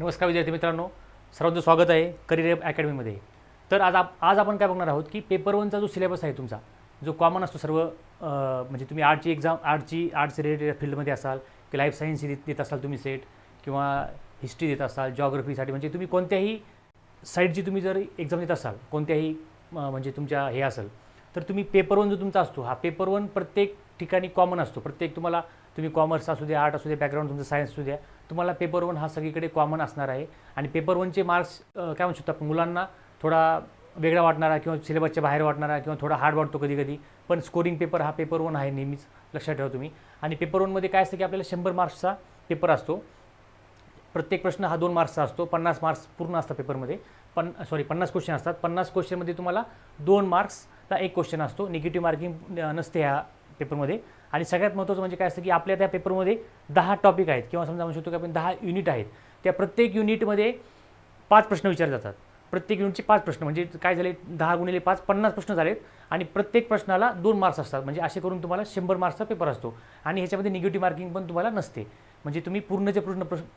नमस्कार विद्यार्थी मित्रांनो, सर्वांचं स्वागत आहे करिअर अकॅडमीमध्ये. तर आज आपण काय बघणार आहोत की पेपर वनचा जो सिलेबस आहे तुमचा, जो कॉमन असतो सर्व म्हणजे तुम्ही आर्टची एक्झाम आर्ट्स रिलेटेड फील्डमध्ये असाल की लाईफ सायन्स देत असाल तुम्ही सेट, किंवा हिस्ट्री देत असाल, जॉग्रफीसाठी, म्हणजे तुम्ही कोणत्याही साईडची तुम्ही जर एक्झाम देत असाल, कोणत्याही म्हणजे तुमच्या हे असेल, तर तुम्ही पेपर वन जो तुमचा असतो, हा पेपर वन प्रत्येक ठिकाणी कॉमन असतो. प्रत्येक तुम्ही कॉमर्स असू द्या, आर्ट असू द्या, बॅकग्राऊंड तुमचं सायन्स असू द्या, तुम्हाला पेपर वन हा सगळीकडे कॉमन असणार आहे. आणि पेपर वनचे मार्क्स काय म्हणू शकतो आपण, मुलांना थोडा वेगळा वाटणारा किंवा सिलेबसच्या बाहेर वाटणारा किंवा थोडा हार्ड वाटतो कधी कधी, पण स्कोरिंग पेपर हा पेपर वन आहे, नेहमीच लक्षात ठेवा तुम्ही. आणि पेपर वनमध्ये काय असतं की आपल्याला 100 मार्क्सचा पेपर असतो. प्रत्येक प्रश्न हा 2 मार्क्सचा असतो. 50 मार्क्स पूर्ण असतात पेपरमध्ये. 50 क्वेश्चन असतात. 50 क्वेश्चनमध्ये तुम्हाला 2 मार्क्सचा एक क्वेश्चन असतो. निगेटिव्ह मार्किंग नसते ह्या पेपरमध्ये. आणि सगळ्यात महत्त्वाचं म्हणजे काय असतं की आपल्या त्या पेपरमध्ये 10 टॉपिक आहेत, किंवा समजा म्हणू शकतो की आपण 10 युनिट आहेत. त्या प्रत्येक युनिटमध्ये 5 प्रश्न विचारले जातात. प्रत्येक युनिटचे 5 प्रश्न, म्हणजे काय झाले, 10 गुणिले 5 50 प्रश्न झालेत. आणि प्रत्येक प्रश्नाला 2 मार्क्स असतात. म्हणजे असे करून तुम्हाला 100 मार्क्सचा पेपर असतो. आणि ह्याच्यामध्ये निगेटिव्ह मार्किंग पण तुम्हाला नसते. म्हणजे तुम्ही पूर्णचे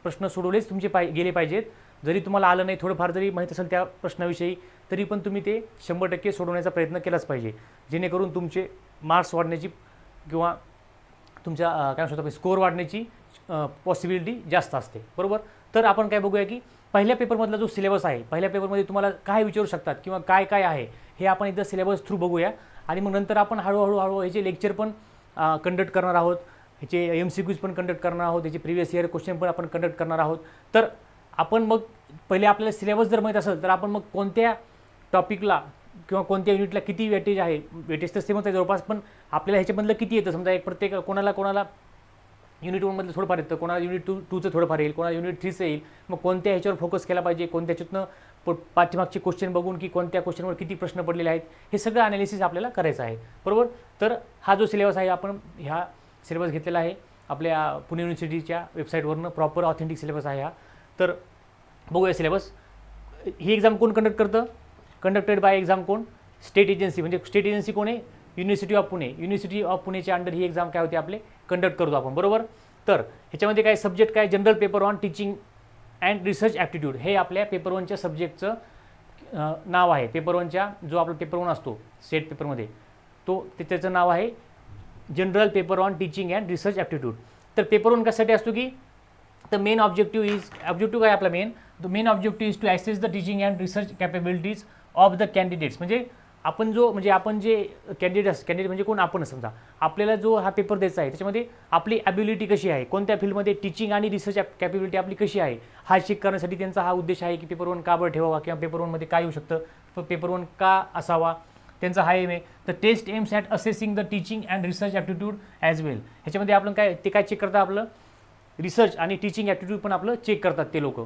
प्रश्न सोडवलेच तुमचे गेले पाहिजेत. जरी तुम्हाला आलं नाही, थोडंफार जरी माहीत असेल त्या प्रश्नाविषयी, तरी पण तुम्ही ते 100% सोडवण्याचा प्रयत्न केलाच पाहिजे, जेणेकरून तुमचे मार्क्स वाढण्याची किंवा तुमच्या काय म्हणू शकतो स्कोअर वाढण्याची पॉसिबिलिटी जास्त असते, बरोबर. तर आपण काय बघूया की पहिल्या पेपरमधला जो सिलेबस आहे, पहिल्या पेपरमध्ये तुम्हाला काय विचारू शकतात किंवा काय काय आहे हे आपण एकदा सिलेबस थ्रू बघूया. आणि मग नंतर आपण हळूहळू ह्याचे लेक्चर पण कंडक्ट करणार आहोत, ह्याचे MCQs पण कंडक्ट करणार आहोत, ह्याचे प्रिव्हियस इयर क्वेश्चन पण आपण कंडक्ट करणार आहोत. तर आपण मग पहिले आपल्याला सिलेबस जर माहीत असेल तर आपण मग कोणत्या टॉपिकला किंवा कोणत्या युनिटला किती वेटेज आहे, वेटेज तर सेमच आहे जवळपास, पण आपल्याला ह्याच्यामधलं किती येतं, समजा एक प्रत्येक कोणाला युनिट 1मधलं थोडंफार येतं, कोणाला युनिट 2चं थोडंफार येईल, कोणाला युनिट 3चं येईल. मग कोणत्या ह्याच्यावर फोकस केला पाहिजे, कोणत्या ह्याच्यातनं पाठीमागचे क्वेश्चन बघून की कोणत्या क्वेश्चनवर किती प्रश्न पडलेले आहेत, हे सगळं ॲनालिसिस आपल्याला करायचं आहे, बरोबर. तर हा जो सिलेबस आहे, आपण ह्या सिलेबस घेतलेला आहे आपल्या पुणे युनिव्हर्सिटीच्या वेबसाईटवरनं. प्रॉपर ऑथेंटिक सिलेबस आहे हा. तर बघूया सिलेबस. ही एक्झाम कोण कंडक्ट करतं? कंडक्टेड बाय एक्झाम कोण? State agency. म्हणजे स्टेट एजन्सी कोण आहे? University of Pune. University of पुणेच्या अंडर ही एक्झाम काय होते आपले कंडक्ट करतो आपण, बरोबर. तर ह्याच्यामध्ये काय सब्जेक्ट काय? General paper on teaching and research aptitude, हे आपल्या पेपर वनच्या सब्जेक्टचं नाव आहे. पेपर वनच्या जो आपला पेपर वन असतो स्टेट पेपरमध्ये, त्याचं नाव आहे general paper on teaching and research aptitude. तर पेपर वन कशासाठी असतो की द मेन ऑब्जेक्टिव्ह काय आपला the main objective is to assess the teaching and research capabilities of the candidates. म्हणजे आपण जे कॅन्डिडेट म्हणजे कोण, आपण समजा आपल्याला जो हा पेपर द्यायचा आहे, त्याच्यामध्ये आपली ॲबिलिटी कशी आहे, कोणत्या फील्डमध्ये टीचिंग आणि रिसर्च कॅपेबिलिटी आपली कशी आहे, हा चेक करण्यासाठी त्यांचा हा उद्देश आहे की पेपर वन का बरं ठेवावा, किंवा पेपर वनमध्ये काय येऊ शकतं, पेपर वन का असावा, त्यांचा हा एम आहे. The test aims at assessing the teaching and research aptitude as well. ह्याच्यामध्ये आपण काय चेक करतात, आपलं रिसर्च आणि टीचिंग ॲप्टिट्यूड पण आपलं चेक करतात ते लोक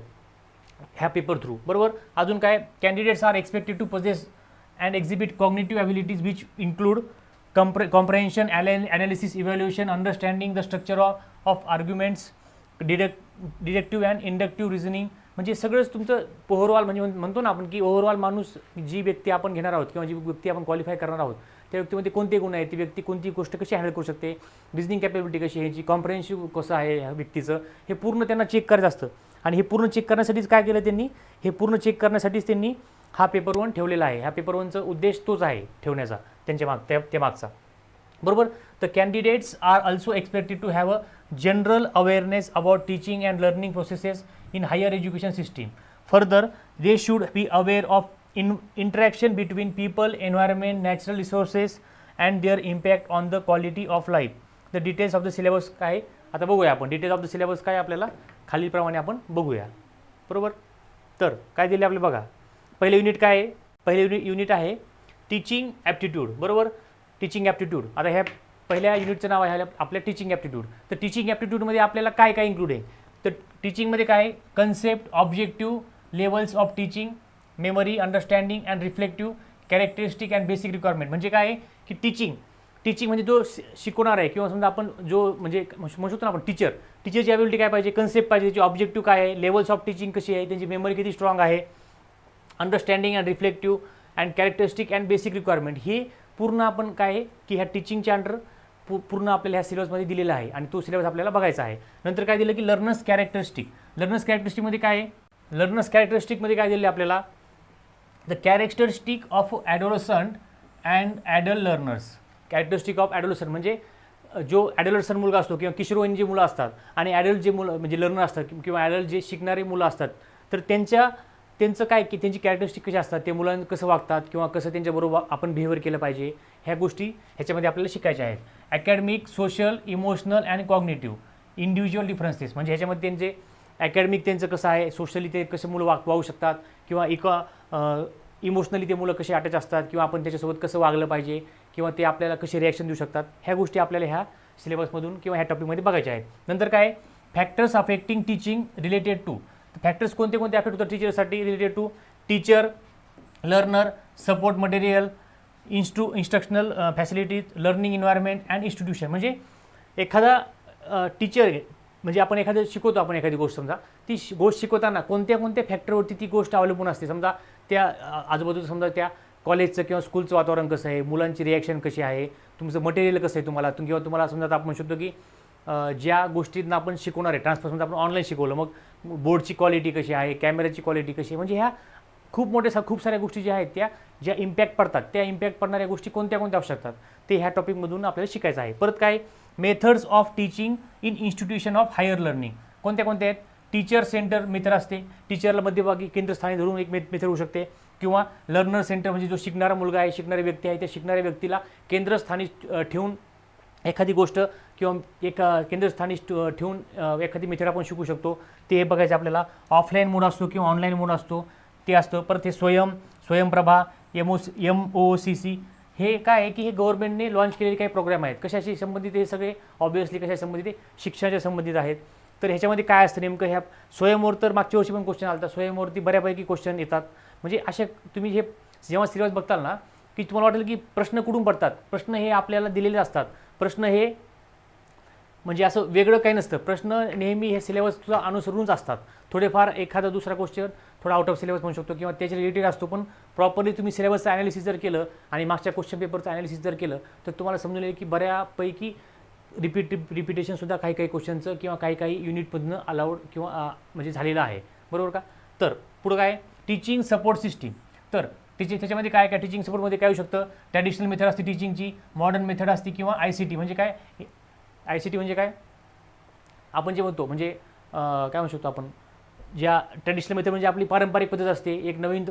ह्या पेपर थ्रू, बरोबर. अजून काय, candidates are expected to possess and exhibit cognitive abilities which include comprehension, analysis, evaluation, understanding the structure of arguments, deductive and inductive reasoning. म्हणजे सगळंच तुमचं ओव्हरऑल, म्हणजे म्हणतो ना आपण की ओव्हरऑल माणूस, जी व्यक्ती आपण घेणार आहोत किंवा जी व्यक्ती आपण क्वालिफाय करणार आहोत, त्या व्यक्तीमध्ये कोणते गुण आहेत, ती व्यक्ती कोणती गोष्ट कशी हँडल करू शकते, रिजनिंग कॅपेबिलिटी कशी आहे, ह्याची कॉम्प्रेहेन्सिव्ह कसं आहे ह्या व्यक्तीचं, हे पूर्ण त्यांना चेक करायचं असतं. आणि हे पूर्ण चेक करण्यासाठीच काय केलं त्यांनी, हे पूर्ण चेक करण्यासाठीच त्यांनी हा पेपर वन ठेवलेला आहे. ह्या पेपर वनचा उद्देश तोच आहे ठेवण्याचा, त्या मागचा, बरोबर. तर candidates are also expected to have a general awareness about teaching and learning processes in higher education system. Further they should be aware of interaction between people, environment, natural resources and their impact on the quality of life. The details of the syllabus काय, आता बघूया आपण details of the syllabus काय आपल्याला खालीलप्रमाणे आपण बघूया, बरोबर. तर काय दिले आपले बघा. पहिले युनिट काय आहे? पहिले युनिट आहे टीचिंग ॲप्टिट्यूड, बरोबर. Teaching aptitude. आता ह्या पहिल्या युनिटचं नाव आहे आपल्या टीचिंग ॲप्टिट्यूड. तर टीचिंग ॲप्टिट्यूडमध्ये आपल्याला काय काय इन्क्लूड आहे? तर टीचिंगमध्ये काय आहे? Concept, objective, levels of teaching, memory, understanding and reflective, characteristic and basic requirement. म्हणजे काय आहे की टीचिंग म्हणजे जो शिकवणार आहे, किंवा समजा आपण जो म्हणजे म्हणू शकतो ना आपण टीचरची ॲबिलिटी काय पाहिजे, कन्सेप्ट पाहिजे, त्याची ऑब्जेक्टिव्ह काय आहे, लेवल्स ऑफ टीचिंग कशी आहे, त्यांची मेमरी किती स्ट्रॉंग आहे, understanding and reflective and characteristic and basic requirement, हे पूर्ण आपण काय आहे की ह्या टीचिंगच्या अंडर पूर्ण आपल्याला ह्या सिलेबसमध्ये दिलेला आहे. आणि तो सिलेबस आपल्याला बघायचा आहे. नंतर काय दिलं की लर्नर्स कॅरेक्टरिस्टिक. लर्नर्स कॅरेक्टरिस्टिकमध्ये काय आहे लर्नर्स कॅरेक्टरिस्टिकमध्ये काय दिले आपल्याला, the characteristic of adolescent and adult learners. Characteristic of adolescent म्हणजे जो ॲडोलसंट मुलगा असतो किंवा किशोरवयीन जी मुलं असतात आणि ॲडल्ट जे मुलं म्हणजे लर्नर असतात किंवा ॲडल्ट जे शिकणारी मुलं असतात, तर त्यांचं काय की त्यांची कॅरेक्टरिस्टिक कशी असतात, ते मुलांना कसं वागतात किंवा कसं त्यांच्याबरोबर आपण बिहेवियर केलं पाहिजे, ह्या गोष्टी ह्याच्यामध्ये आपल्याला शिकायच्या आहेत. Academic, social, emotional and cognitive individual differences म्हणजे ह्याच्यामध्ये त्यांचे अकॅडमिक त्यांचं कसं आहे, सोशली ते कसं मुलं वागू शकतात किंवा इमोशनली ते मुलं कसे अटॅच असतात किंवा आपण त्याच्यासोबत कसं वागलं पाहिजे किंवा ते आपल्याला कसे रिॲक्शन देऊ शकतात, ह्या गोष्टी आपल्याला ह्या सिलेबसमधून किंवा ह्या टॉपिकमध्ये बघायच्या आहेत. नंतर काय, factors affecting teaching related to. Factors कोणते कोणते अफेक्ट होतात टीचरसाठी related to, teacher, learner, support material, instructional facilities, learning environment and institution. म्हणजे एखादा टीचर म्हणजे आपण एखादं शिकवतो, आपण एखादी गोष्ट समजा ती गोष्ट शिकवताना कोणत्या कोणत्या फॅक्टरवरती ती गोष्ट अवलंबून असते. समजा त्या आजूबाजूला समजा त्या कॉलेजचं किंवा स्कूलचं वातावरण कसं आहे, मुलांची रिॲक्शन कशी आहे, तुमचं मटेरियल कसं आहे तुम्हाला किंवा तुम्हाला समजा आपण म्हणू शकतो की ज्या गोष्टींना आपण शिकवणार आहे ट्रान्सफर, समजा आपण ऑनलाईन शिकवलं, मग बोर्डची क्वालिटी कशी आहे, कॅमेऱ्याची क्वालिटी कशी आहे, म्हणजे ह्या खूप साऱ्या गोष्टी ज्या आहेत त्या ज्या इम्पॅक्ट पडतात, त्या इम्पॅक्ट पडणाऱ्या गोष्टी कोणत्या कोणत्या असू शकतात ते ह्या टॉपिकमधून आपल्याला शिकायचं आहे. परत काय, methods of teaching in institution of higher learning. कोणत्या कोणत्या आहेत, टीचर सेंटर मेथड असते, टीचरला मध्यभागी केंद्रस्थानी धरून एक मेथड होऊ शकते, किंवा लर्नर सेंटर म्हणजे जो शिकणारा मुलगा आहे, शिकणारी व्यक्ती आहे, त्या शिकणाऱ्या व्यक्तीला केंद्रस्थानी ठेवून एखादी गोष्ट किंवा एक केंद्रस्थानी ठेवून एखादी मेथड आपण शिकू शकतो, ते बघायचं आपल्याला. ऑफलाईन मोड असतो किंवा ऑनलाईन मोड असतो ते असतं. परत हे स्वयंप्रभा, MOOCC हे काय आहे की हे गव्हर्नमेंटने लॉन्च केलेले काही प्रोग्राम आहेत. कशाशी संबंधित हे सगळे, ऑब्वियसली कशाशी संबंधित, शिक्षणाच्या संबंधित आहेत. तर ह्याच्यामध्ये काय असतं नेमकं, ह्या स्वयंवर तर मागच्या वर्षी पण क्वेश्चन आला, स्वयंवरती बऱ्यापैकी क्वेश्चन येतात. म्हणजे अशा तुम्ही हे जेव्हा सिलेबस बघताल ना की तुम्हाला वाटेल की प्रश्न कुठून पडतात, प्रश्न हे आपल्याला दिलेले असतात. प्रश्न हे म्हणजे असं वेगळं काही नसतं, प्रश्न नेहमी हे सिलेबसला अनुसरूनच असतात. थोडेफार एखादा दुसरा क्वेश्चन थोडा आउट ऑफ सिलेबस म्हणू शकतो किंवा त्याच्या रिलेटेड असतो, पण प्रॉपरली तुम्ही सिलेबसचं ॲनालिसिस जर केलं आणि मागच्या क्वेश्चन पेपरचं ॲनालिसिस जर केलं तर तुम्हाला समजून येईल की बऱ्यापैकी रिपिटेशनसुद्धा काही क्वेश्चनचं किंवा काही युनिटमधनं अलाउड किंवा म्हणजे झालेलं आहे, बरोबर का. तर पुढं काय, टीचिंग सपोर्ट सिस्टीम. तर त्याच्यामध्ये काय टीचिंग सपोर्टमध्ये काय होऊ शकतं, ट्रॅडिशनल मेथड असते टीचिंगची, मॉडर्न मेथड असते किंवा ICT. म्हणजे काय, ICT म्हणजे काय आपण जे म्हणतो म्हणजे काय म्हणू शकतो आपण, ज्या ट्रॅडिशनल मेथड म्हणजे आपली पारंपरिक पद्धत असते, एक नवीन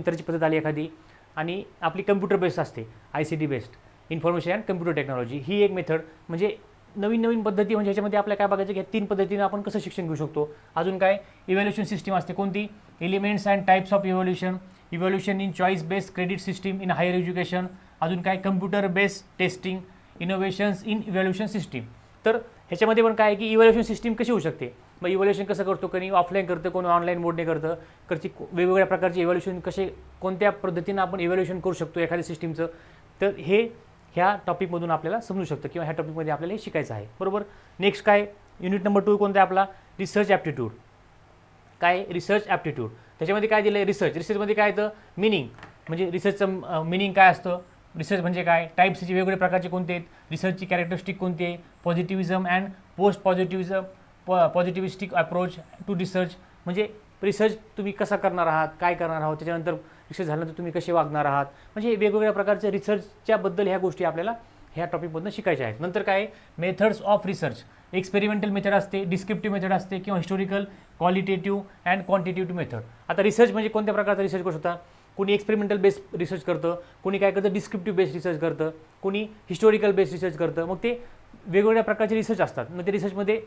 तऱ्हेची पद्धत आली एखादी, आणि आपली कम्प्युटर बेस्ड असते, ICT based, information and computer technology. ही एक मेथड म्हणजे नवीन पद्धती. म्हणजे ह्याच्यामध्ये आपल्याला काय बघायचं की 3 पद्धतीनं आपण कसं शिक्षण घेऊ शकतो. अजून काय, इव्हॅल्युएशन सिस्टीम असते, कोणती, elements and types of evaluation in choice based credit system in higher education. अजून काय, computer based testing, innovations in evaluation system. तर ह्याच्यामध्ये पण काय आहे की इव्हॅल्युएशन सिस्टीम कशी होऊ शकते, मग इव्हॅल्युएशन कसं करतो, कोणी ऑफलाईन करतं, कोणी ऑनलाईन मोडने करतं, वेगवेगळ्या प्रकारचे इव्हॅल्युएशन कोणत्या पद्धतीनं आपण इव्हॅल्युएशन करू शकतो एखाद्या सिस्टीमचं. तर हे ह्या टॉपिकमधून आपल्याला समजू शकतं किंवा ह्या टॉपिकमध्ये आपल्याला हे शिकायचं आहे, बरोबर. नेक्स्ट काय, युनिट नंबर 2 कोणता आहे आपला, रिसर्च ॲप्टिट्यूड. काय, रिसर्च ॲप्टिट्यूड. त्याच्यामध्ये काय दिलं आहे, रिसर्चमध्ये काय येतं, मिनिंग म्हणजे रिसर्चचं मिनिंग काय असतं, रिसर्च म्हणजे काय, टाईप्सचे वेगवेगळे प्रकारचे कोणते आहेत, रिसर्चची कॅरेक्टरिस्टिक कोणती आहे, positivism and post positivistic approach to research. म्हणजे रिसर्च तुम्ही कसा करणार आहात, काय करणार आहात, त्याच्यानंतर रिसर्च झाल्यानंतर तुम्ही कसे वागणार आहात, म्हणजे वेगवेगळ्या प्रकारच्या रिसर्चच्याबद्दल ह्या गोष्टी आपल्याला ह्या टॉपिकमधून शिकायच्या आहेत. नंतर काय, methods of research. Experimental method असते, डिस्क्रिप्टिव्ह मेथड असते किंवा historical, qualitative and quantitative method. आता रिसर्च म्हणजे कोणत्या प्रकारचा रिसर्च करू शकता, कोणी एक्सपेरिमेंटल बेस्ड रिसर्च करतं, कोणी काय करतं डिस्क्रिप्टिव्ह बेस्ड रिसर्च करतं, कोणी हिस्टोरिकल बेस्ड रिसर्च करतं. मग ते वेगवेगळ्या प्रकारचे रिसर्च असतात. मग ते रिसर्चमध्ये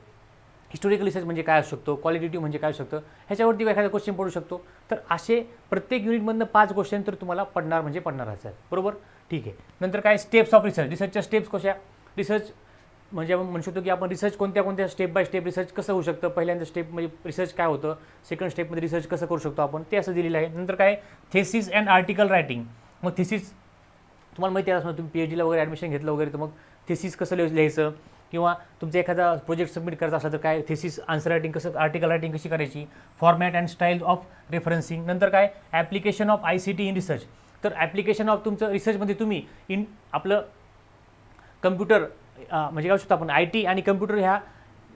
हिस्टोरिकल रिसर्च म्हणजे काय असू शकतो, क्वालिटेटिव्ह म्हणजे काय असू शकतं, ह्याच्यावरती एखादा क्वेश्चन पडू शकतो. तर असे प्रत्येक युनिटमधनं 5 क्वेश्चन तर तुम्हाला पडणारच आहे, बरोबर, ठीक आहे. नंतर काय, स्टेप्स ऑफ रिसर्च. रिसर्चच्या स्टेप्स कशा, रिसर्च म्हणजे आपण म्हणू शकतो की आपण रिसर्च कोणत्या स्टेप बाय स्टेप रिसर्च कसं होऊ शकतं, पहिल्यांदा स्टेप म्हणजे रिसर्च काय होतं, सेकंड स्टेपमध्ये रिसर्च कसं करू शकतो आपण, ते असं दिलेलं आहे. नंतर काय, थेसिस अँड आर्टिकल रायटिंग. मग थेसिस तुम्हाला माहिती आहे असं, तुम्ही PhDला वगैरे ॲडमिशन घेतलं वगैरे, तर मग थेसिस कसं लिहायचं, किंवा तुमचा एखादा प्रोजेक्ट सबमिट करायचा असला तर काय, थेसिस आन्सर रायटिंग कसं, आर्टिकल रायटिंग कशी करायची, format and style of referencing. नंतर काय, application of ICT in research. तर ॲप्लिकेशन ऑफ तुमचं रिसर्चमध्ये तुम्ही आपलं कम्प्युटर म्हणजे काय शकतो आपण IT आणि कम्प्युटर ह्या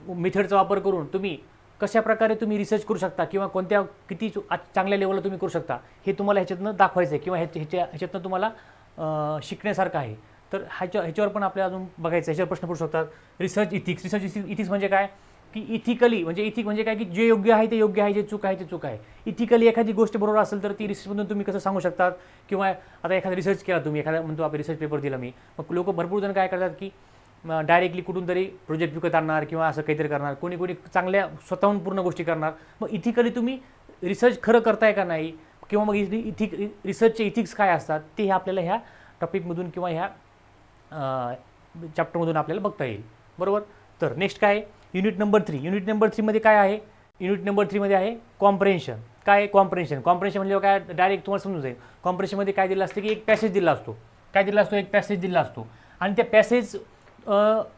मेथडचा वापर करून तुम्ही कशा प्रकारे तुम्ही रिसर्च करू शकता किंवा कोणत्या किती चांगल्या लेवलला तुम्ही करू शकता हे तुम्हाला ह्याच्यातनं दाखवायचं आहे किंवा ह्याच्यातनं तुम्हाला शिकण्यासारखं आहे. तर ह्याच्यावर पण आपल्याला अजून बघायचं, ह्याच्यावर प्रश्न पडू शकतात. रिसर्च इथिक्स म्हणजे काय की इथिकली म्हणजे इथिक म्हणजे काय की जे योग्य आहे ते योग्य आहे, जे चूक आहे ते चूक आहे. इथिकली एखादी गोष्ट बरोबर असेल तर ती रिसर्चमधून तुम्ही कसं सांगू शकतात. किंवा आता एखादा रिसर्च केला तुम्ही, एखादा म्हणतो आपण रिसर्च पेपर दिला मी, मग लोक भरपूर जण काय करतात की डायरेक्टली कुठून तरी प्रोजेक्ट विकत आणणार किंवा असं काहीतरी करणार, कोणी चांगल्या स्वतःहून पूर्ण गोष्टी करणार. मग इथिकली तुम्ही रिसर्च खरं करताय का नाही किंवा मग रिसर्चचे इथिक्स काय असतात ते आपल्याला ह्या टॉपिकमधून किंवा ह्या चॅप्टरमधून आपल्याला बघता येईल. बरोबर. तर नेक्स्ट काय युनिट नंबर 3. युनिट नंबर 3मध्ये काय आहे, युनिट नंबर 3मध्ये आहे कॉम्प्रेन्शन. काय आहे कॉम्प्रेन्शन म्हणजे काय डायरेक्ट तुम्हाला समजून जाईल. कॉम्प्रेन्शनमध्ये काय दिलं असतं की एक पॅसेज दिला असतो. काय दिला असतो, एक पॅसेज दिला असतो आणि त्या पॅसेज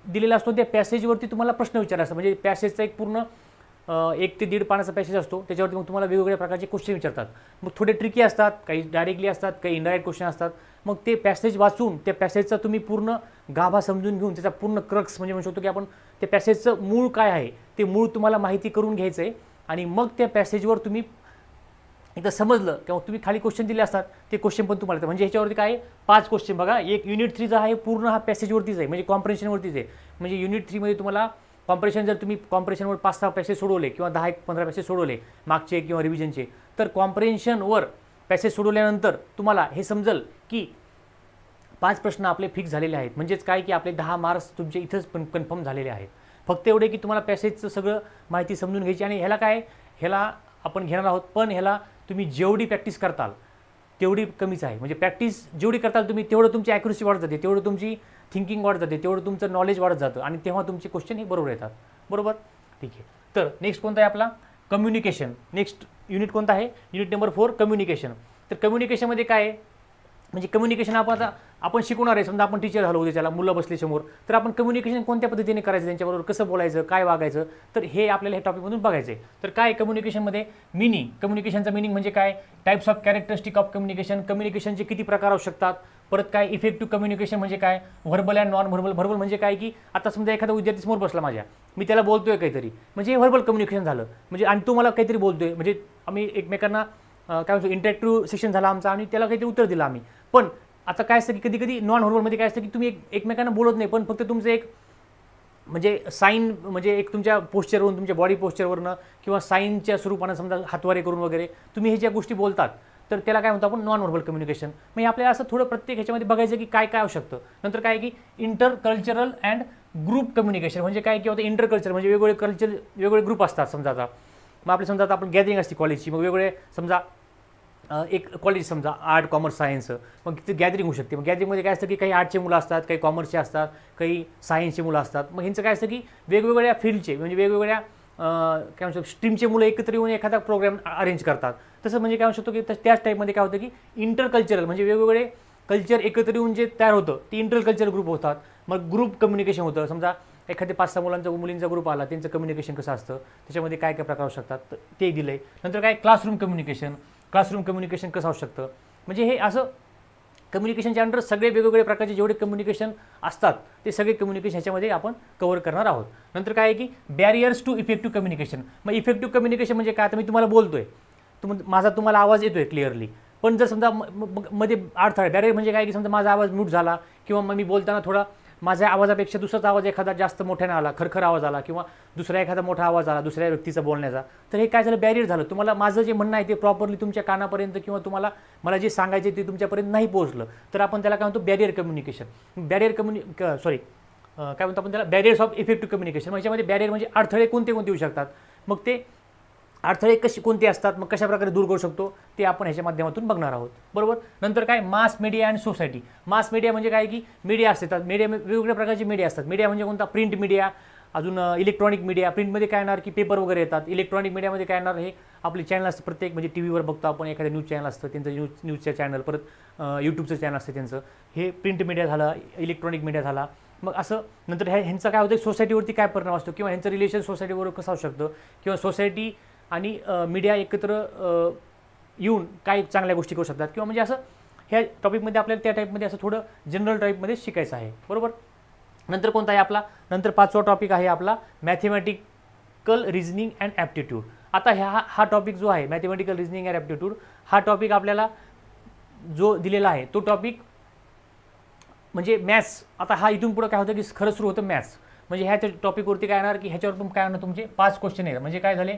दिलेला असतो. त्या पॅसेजवरती तुम्हाला प्रश्न विचारायचा असतो. म्हणजे पॅसेजचा एक पूर्ण 1 ते 1.5 पानाचा पॅसेज असतो. त्याच्यावरती मग तुम्हाला वेगवेगळ्या प्रकारचे क्वेश्चन विचारतात. मग थोडे ट्रिकी असतात, काही डायरेक्टली असतात, काही इनडायरेक्ट क्वेश्चन असतात. मग ते पॅसेज वाचून त्या पॅसेजचा तुम्ही पूर्ण गाभा समजून घेऊन त्याचा पूर्ण क्रक्स म्हणजे म्हणू शकतो की आपण त्या पॅसेजचं मूळ काय आहे ते मूळ तुम्हाला माहिती करून घ्यायचं आहे. आणि मग त्या पॅसेजवर तुम्ही एकदा समजलं किंवा तुम्ही खाली क्वेश्चन दिले असतात ते क्वेश्चन पण तुम्हाला म्हणजे ह्याच्यावरती काय 5 क्वेश्चन बघा. एक युनिट 3चा आहे पूर्ण हा पॅसेजवरतीच आहे म्हणजे कॉम्प्रेन्शनवरतीच आहे. म्हणजे युनिट 3मध्ये तुम्हाला कॉम्प्रेशन जर तुम्ही कॉम्प्रेशनवर 5-6 पॅसेज सोडवले किंवा 10-15 पॅसेज सोडवले मागचे किंवा रिव्हिजनचे, तर कॉम्प्रेन्शनवर पॅसेज सोडवल्यानंतर तुम्हाला हे समजेल की 5 प्रश्न आपले फिक्स झालेले आहेत. म्हणजेच काय की आपले 10 मार्क्स तुमचे इथंच कन्फर्म झालेले आहेत. फक्त एवढे की तुम्हाला पॅसेजचं सगळं माहिती समजून घ्यायची आणि ह्याला आपण घेणार आहोत. पण ह्याला तुम्ही जेवढी प्रॅक्टिस करताल तेवढी कमीच आहे. म्हणजे प्रॅक्टिस जेवढी करताल तुम्ही तेवढं तुमची ॲक्युरसी वाढत जाते, तेवढं तुमची थिंकिंग वाढत जाते, तेवढं तुमचं नॉलेज वाढत जातं आणि तेव्हा तुमचे क्वेश्चन हे बरोबर येतात. बरोबर. ठीक आहे. तर नेक्स्ट कोणता आहे आपला कम्युनिकेशन. नेक्स्ट युनिट कोणता आहे, युनिट नंबर 4 कम्युनिकेशन. तर कम्युनिकेशनमध्ये काय आहे म्हणजे कम्युनिकेशन आपण शिकवणार आहे. समजा आपण टीचर झालो उद्या, त्याला मुलं बसले समोर, तर आपण कम्युनिकेशन कोणत्या पद्धतीने करायचं, त्यांच्याबरोबर कसं बोलायचं, काय वागायचं, तर हे आपल्याला हे टॉपिकमधून बघायचं आहे. तर काय कम्युनिकेशनमध्ये मिनिंग, कम्युनिकेशनचा मिनिंग म्हणजे काय, types of characteristic of communication, कम्युनिकेशनचे किती प्रकार असू शकतात. परत काय इफेक्टिव्ह कम्युनिकेशन म्हणजे काय, verbal and non verbal. Verbal म्हणजे काय की आता समजा एखादा विद्यार्थी समोर बसला माझ्या, मी त्याला बोलतोय काहीतरी, म्हणजे हे व्हर्बल कम्युनिकेशन झालं. म्हणजे आणि तो मला काहीतरी बोलतोय, म्हणजे आम्ही एकमेकांना काय म्हणतो इंटरॅक्टिव्ह सेशन झाला आमचा आणि त्याला काहीतरी उत्तर दिलं आम्ही. पण आता काय असतं की कधी कधी नॉन व्हर्बलमध्ये काय असतं की तुम्ही एकमेकांना बोलत नाही, पण फक्त तुमचं एक म्हणजे साईन म्हणजे एक तुमच्या पोश्चरवरून, तुमच्या बॉडी पोश्चरवरनं किंवा साईनच्या स्वरूपानं समजा हातवारे करून वगैरे तुम्ही हे ज्या गोष्टी बोलतात, तर त्याला काय म्हणतो आपण नॉन व्हर्बल कम्युनिकेशन. मग आपल्याला असं थोडं प्रत्येक ह्याच्यामध्ये बघायचं की काय काय असू शकतं. नंतर काय की inter cultural and group communication म्हणजे काय की होतं इंटर कल्चर म्हणजे वेगवेगळे कल्चर, वेगवेगळे ग्रुप असतात. समजा आता मग आपले समजा आता आपण गॅदरिंग असते कॉलेजची, मग वेगवेगळे समजा एक कॉलेज समजा आर्ट कॉमर्स सायन्स, मग तिथे गॅदरिंग होऊ शकते. मग गॅदरिंगमध्ये काय असतं की काही आर्टचे मुलं असतात, काही कॉमर्सचे असतात, काही सायन्सचे मुलं असतात. मग ह्यांचं काय असतं की वेगवेगळ्या फील्डचे म्हणजे वेगवेगळ्या काय म्हणू शकतो स्ट्रीमचे मुलं एकत्र येऊन एखादा प्रोग्राम अरेंज करतात. तसं म्हणजे काय म्हणू शकतो की त्याच टाईपमध्ये काय होतं की इंटर कल्चरल म्हणजे वेगवेगळे कल्चर एकत्र येऊन जे तयार होतं ते इंटर कल्चरल ग्रुप होतात. मग ग्रुप कम्युनिकेशन होतं. समजा एखाद्या 5-6 मुलींचा ग्रुप आला, त्यांचं कम्युनिकेशन कसं असतं, त्याच्यामध्ये काय काय प्रकार असू शकतात ते दिलं आहे. नंतर काय क्लासरूम कम्युनिकेशन, क्लासरूम कम्युनिकेशन कसं असू शकतं. म्हणजे हे असं कम्युनिकेशनच्या अंडर सगळे वेगवेगळे प्रकारचे जेवढे कम्युनिकेशन असतात ते सगळे कम्युनिकेशन ह्याच्यामध्ये आपण कव्हर करणार आहोत. नंतर काय आहे की बॅरियर्स टू इफेक्टिव्ह कम्युनिकेशन. मग इफेक्टिव्ह कम्युनिकेशन म्हणजे काय, आता मी तुम्हाला बोलतोय, माझा तुम्हाला आवाज येतोय क्लिअरली, पण जर समजा मध्ये अडथळा, बॅरियर म्हणजे काय की समजा माझा आवाज म्यूट झाला किंवा मग मी बोलताना थोडा माझ्या आवाजापेक्षा दुसराच आवाज एखादा जास्त मोठ्याने आला, खरखर आवाज आला किंवा दुसरा एखादा मोठा आवाज आला दुसऱ्या व्यक्तीचा बोलण्याचा, तर हे काय झालं बॅरियर झालं. तुम्हाला माझं जे म्हणणं आहे ते प्रॉपरली तुमच्या कानापर्यंत किंवा तुम्हाला मला जे सांगायचे ते तुमच्यापर्यंत नाही पोहोचलं, तर आपण त्याला काय म्हणतो बॅरियर कम्युनिकेशन. बॅरियर काय म्हणतो आपण त्याला बॅरियर्स ऑफ इफेक्टिव्ह कम्युनिकेशन. मग याच्यामध्ये बॅरियर म्हणजे अडथळे कोणते कोणते येऊ शकतात, मग ते अडथळे कोणते असतात, मग कशा प्रकारे दूर करू शकतो ते आपण ह्याच्या माध्यमातून बघणार आहोत. बरोबर. नंतर काय mass media and society. Mass media म्हणजे काय की मीडिया असतात, मीडिया वेगवेगळ्या प्रकारचे मीडिया असतात. मीडिया म्हणजे कोणता, प्रिंट मीडिया, अजून इलेक्ट्रॉनिक मीडिया. प्रिंटमध्ये काय येणार की पेपर वगैरे येतात. इलेक्ट्रॉनिक मीडियामध्ये काय येणार, हे आपले चॅनल असतं प्रत्येक, म्हणजे टी व्हीवर बघतो आपण एखादं न्यूज चॅनल असतं त्यांचं, न्यूजचं चॅनल, परत यूट्यूबचं चॅनल असतं त्यांचं. हे प्रिंट मीडिया झालं, इलेक्ट्रॉनिक मीडिया झाला. मग असं नंतर ह्यांचं काय होतं सोसायटीवरती काय परिणाम असतो किंवा ह्यांचं रिलेशन सोसायटीबरोबर कसं असू शकतं किंवा सोसायटी आणि मीडिया एकत्र येऊन काय चांगल्या गोष्टी करू शकतात किंवा म्हणजे असं ह्या टॉपिकमध्ये आपल्याला त्या टाईपमध्ये असं थोडं जनरल टाईपमध्ये शिकायचं आहे. बरोबर. नंतर कोणता आहे आपला, नंतर 5वा टॉपिक आहे आपला मॅथेमॅटिकल रिझनिंग अँड ॲप्टिट्यूड. आता हा टॉपिक जो आहे मॅथेमॅटिकल रिझनिंग अँड ॲप्टिट्यूड, हा टॉपिक आपल्याला जो दिलेला आहे तो टॉपिक म्हणजे मॅथ्स. आता हा इथून पुढं काय होतं की खरं सुरू होतं मॅथ्स. म्हणजे ह्या टॉपिकवरती काय येणार की ह्याच्यावर पण काय होणार तुमचे 5 क्वेश्चन येणार. म्हणजे काय झाले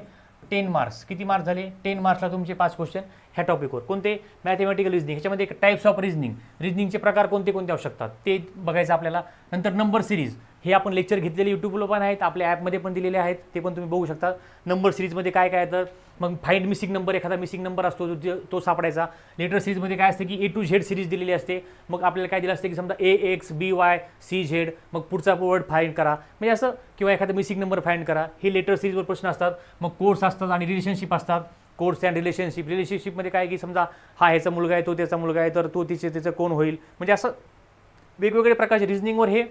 10 मार्क्स. किती मार्क्स झाले 10 मार्क्सला तुमचे 5 क्वेश्चन ह्या टॉपिकवर. कोणते मॅथेमॅटिकल रिझनिंग. ह्याच्यामध्ये टाईप्स ऑफ रिझनिंगचे प्रकार कोणते कोणते असू शकतात ते बघायचं आपल्याला. नंतर नंबर सिरीज, हे आपण लेक्चर घेतलेले यूट्यूबला पण आहेत, आपल्या ॲपमध्ये पण दिलेले आहेत, ते पण तुम्ही बघू शकता. नंबर सिरीजमध्ये काय काय येतं, मग फाइंड मिसिंग नंबर, एखादा मिसिंग नंबर असतो तो सापडायचा. लेटर सिरीजमध्ये काय असतं की A to Z सिरीज दिलेली असते. मग आपल्याला काय दिलं असते की समजा AX BY CZ, मग पुढचा वर्ड फाइंड करा म्हणजे असं, किंवा एखादा मिसिंग नंबर फाइंड करा. हे लेटर सिरीजवर प्रश्न असतात. मग कोर्स असतात आणि रिलेशनशिप असतात. कोर्स अँड रिलेशनशिपमध्ये काय की समजा हा ह्याचा मुलगा आहे, तो त्याचा मुलगा आहे, तर तो त्याचं कोण होईल, म्हणजे असं वेगवेगळ्या प्रकारचे रिझनिंगवर हे